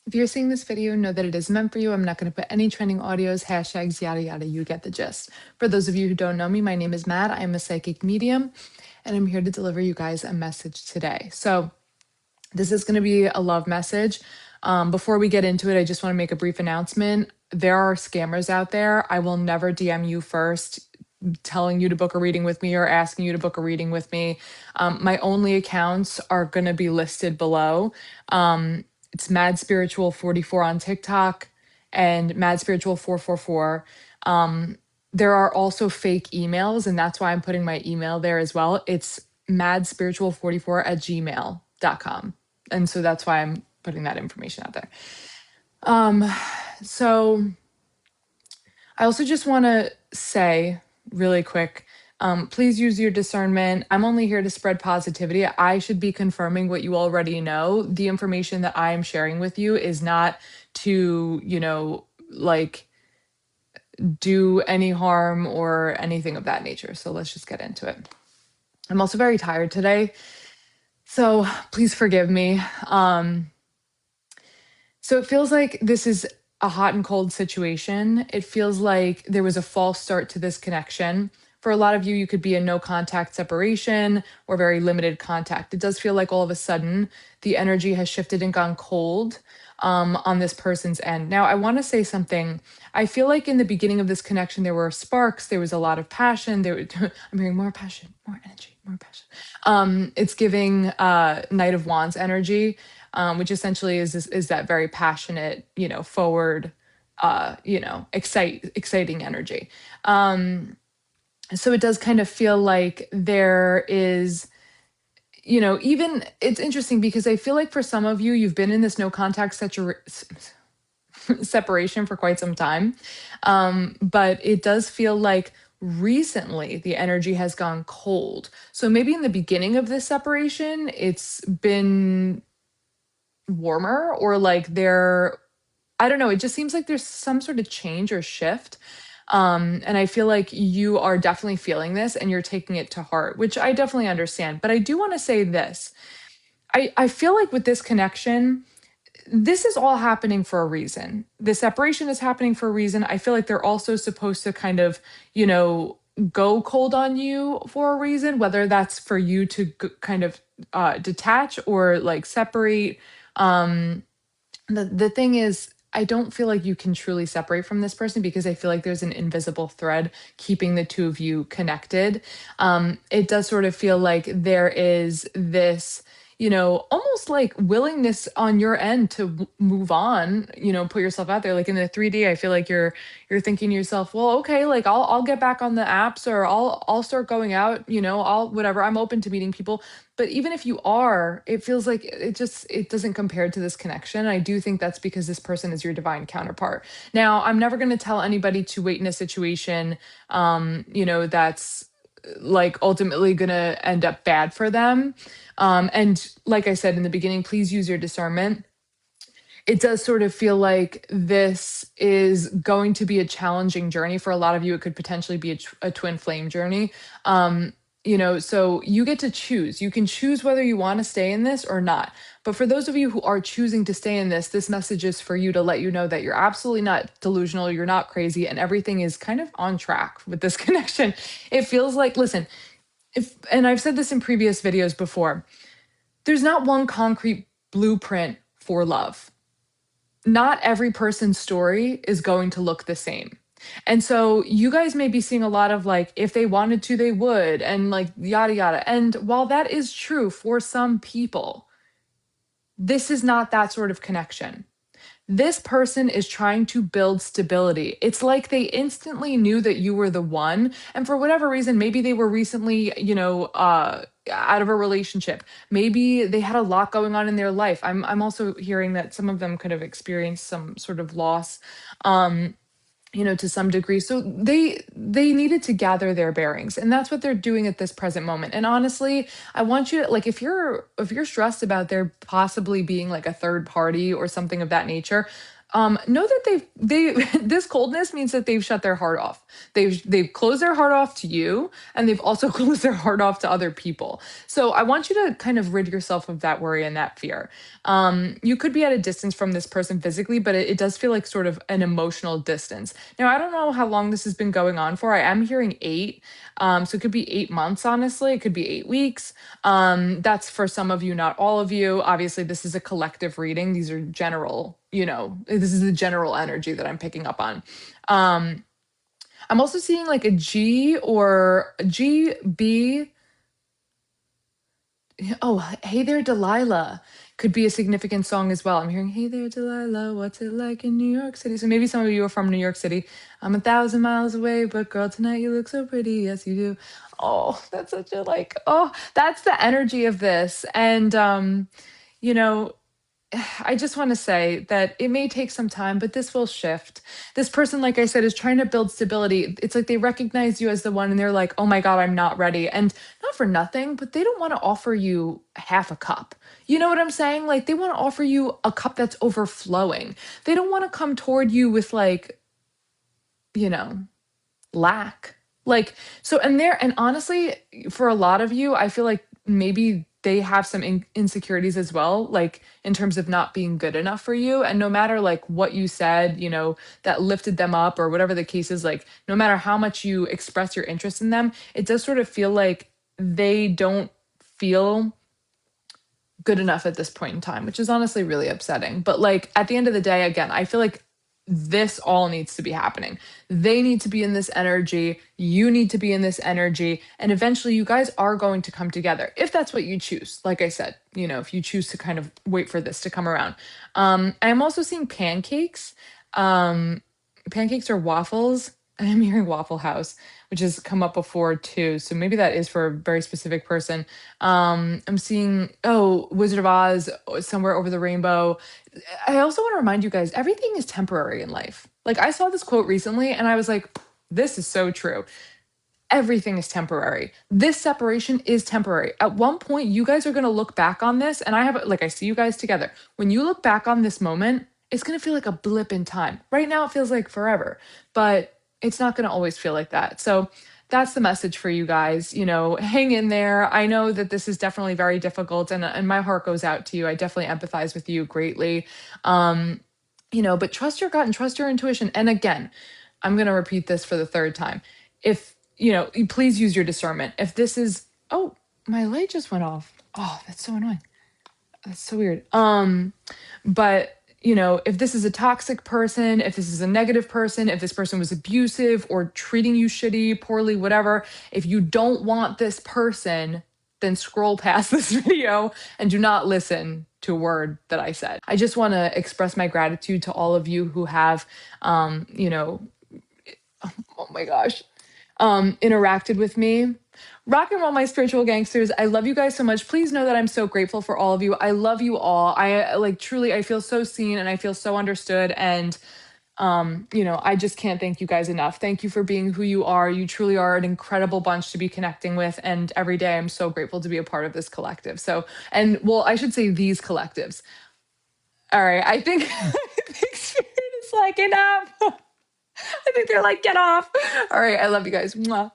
If you're seeing this video, know that it is meant for you. I'm not going to put any trending audios, hashtags, yada, yada. You get the gist. For those of you who don't know me, my name is Matt. I am a psychic medium, and I'm here to deliver you guys a message today. So this is going to be a love message. Before we get into it, I just want to make a brief announcement. There are scammers out there. I will never DM you first telling you to book a reading with me or asking you to book a reading with me. My only accounts are going to be listed below. It's Mad Spiritual 44 on TikTok and Mad Spiritual 444. There are also fake emails, and that's why I'm putting my email there as well. It's madspiritual44 at gmail.com. And so that's why I'm putting that information out there. So I also just want to say really quick, please use your discernment. I'm only here to spread positivity. I should be confirming what you already know. The information that I am sharing with you is not to, like do any harm or anything of that nature. So let's just get into it. I'm also very tired today, so please forgive me. So it feels like this is a hot and cold situation. It feels like there was a false start to this connection. For a lot of you, you could be in no contact separation or very limited contact. It does feel like all of a sudden the energy has shifted and gone cold on this person's end. Now, I want to say something. I feel like in the beginning of this connection, there were sparks, there was a lot of passion. I'm hearing more passion, more energy, more passion. It's giving Knight of Wands energy, which essentially is that very passionate, forward, exciting energy. So it does kind of feel like there is, even it's interesting because I feel like for some of you, you've been in this no contact separation for quite some time. But it does feel like recently the energy has gone cold. So maybe in the beginning of this separation, it's been warmer or like I don't know, it just seems like there's some sort of change or shift. And I feel like you are definitely feeling this and you're taking it to heart, which I definitely understand. But I do want to say this. I feel like with this connection, this is all happening for a reason. The separation is happening for a reason. I feel like they're also supposed to kind of, go cold on you for a reason, whether that's for you to kind of detach or like separate. Um, the thing is, I don't feel like you can truly separate from this person because I feel like there's an invisible thread keeping the two of you connected. It does sort of feel like there is this, almost like willingness on your end to move on, put yourself out there. Like in the 3D, I feel like you're thinking to yourself, well, okay, like I'll get back on the apps or I'll start going out, I'll whatever. I'm open to meeting people. But even if you are, it feels like it doesn't compare to this connection. I do think that's because this person is your divine counterpart. Now, I'm never going to tell anybody to wait in a situation, that's like ultimately going to end up bad for them. And like I said in the beginning, please use your discernment. It does sort of feel like this is going to be a challenging journey for a lot of you. It could potentially be a twin flame journey. So you get to choose. You can choose whether you want to stay in this or not. But for those of you who are choosing to stay in this message is for you to let you know that you're absolutely not delusional, you're not crazy, and everything is kind of on track with this connection. It feels like, listen, and I've said this in previous videos before, there's not one concrete blueprint for love. Not every person's story is going to look the same. And so you guys may be seeing a lot of like, if they wanted to, they would, and like yada, yada. And while that is true for some people, this is not that sort of connection. This person is trying to build stability. It's like they instantly knew that you were the one. And for whatever reason, maybe they were recently, out of a relationship. Maybe they had a lot going on in their life. I'm also hearing that some of them could have experienced some sort of loss. To some degree, so they needed to gather their bearings, and that's what they're doing at this present moment. And honestly, I want you to, like, if you're stressed about there possibly being like a third party or something of that nature, Know that they this coldness means that they've shut their heart off. They've closed their heart off to you, and they've also closed their heart off to other people. So I want you to kind of rid yourself of that worry and that fear. You could be at a distance from this person physically, but it does feel like sort of an emotional distance. Now, I don't know how long this has been going on for. I am hearing 8. So it could be 8 months, honestly. It could be 8 weeks. That's for some of you, not all of you. Obviously, this is a collective reading. These are general, this is the general energy that I'm picking up on. Um, I'm also seeing like a G or a G, B. Oh, Hey There, Delilah could be a significant song as well. I'm hearing Hey There, Delilah, what's it like in New York City? So maybe some of you are from New York City. I'm 1,000 miles away, but girl, tonight you look so pretty. Yes, you do. Oh, that's such a like, oh, that's the energy of this. And you know, I just want to say that it may take some time, but this will shift. This person, like I said, is trying to build stability. It's like they recognize you as the one and they're like, oh my God, I'm not ready. And not for nothing, but they don't want to offer you half a cup. You know what I'm saying? Like they want to offer you a cup that's overflowing. They don't want to come toward you with like, you know, lack. Like, so, and honestly, for a lot of you, I feel like maybe they have some insecurities as well, like in terms of not being good enough for you. And no matter like what you said, that lifted them up or whatever the case is, like, no matter how much you express your interest in them, it does sort of feel like they don't feel good enough at this point in time, which is honestly really upsetting. But like at the end of the day, again, I feel like this all needs to be happening. They need to be in this energy. You need to be in this energy. And eventually you guys are going to come together if that's what you choose. Like I said, if you choose to kind of wait for this to come around. I'm also seeing pancakes. Um, Pancakes or waffles. I'm hearing Waffle House, which has come up before too. So maybe that is for a very specific person. I'm seeing, Wizard of Oz, Somewhere Over the Rainbow. I also want to remind you guys, everything is temporary in life. Like I saw this quote recently and I was like, this is so true. Everything is temporary. This separation is temporary. At one point, you guys are going to look back on this, and I see you guys together. When you look back on this moment, it's going to feel like a blip in time. Right now, it feels like forever, but it's not going to always feel like that. So that's the message for you guys. Hang in there. I know that this is definitely very difficult, and my heart goes out to you. I definitely empathize with you greatly. Um, but trust your gut and trust your intuition. And again, I'm going to repeat this for the third time. If, please use your discernment. If this is, oh, my light just went off. Oh, that's so annoying. That's so weird. But if this is a toxic person, if this is a negative person, if this person was abusive or treating you shitty, poorly, whatever, if you don't want this person, then scroll past this video and do not listen to a word that I said. I just want to express my gratitude to all of you who have, oh my gosh, interacted with me. Rock and roll, my spiritual gangsters. I love you guys so much. Please know that I'm so grateful for all of you. I love you all. I like truly, I feel so seen and I feel so understood. And, I just can't thank you guys enough. Thank you for being who you are. You truly are an incredible bunch to be connecting with. And every day I'm so grateful to be a part of this collective. So, and well, I should say these collectives. All right. I think, I think Spirit is like, enough. I think they're like, get off. All right. I love you guys. Mwah.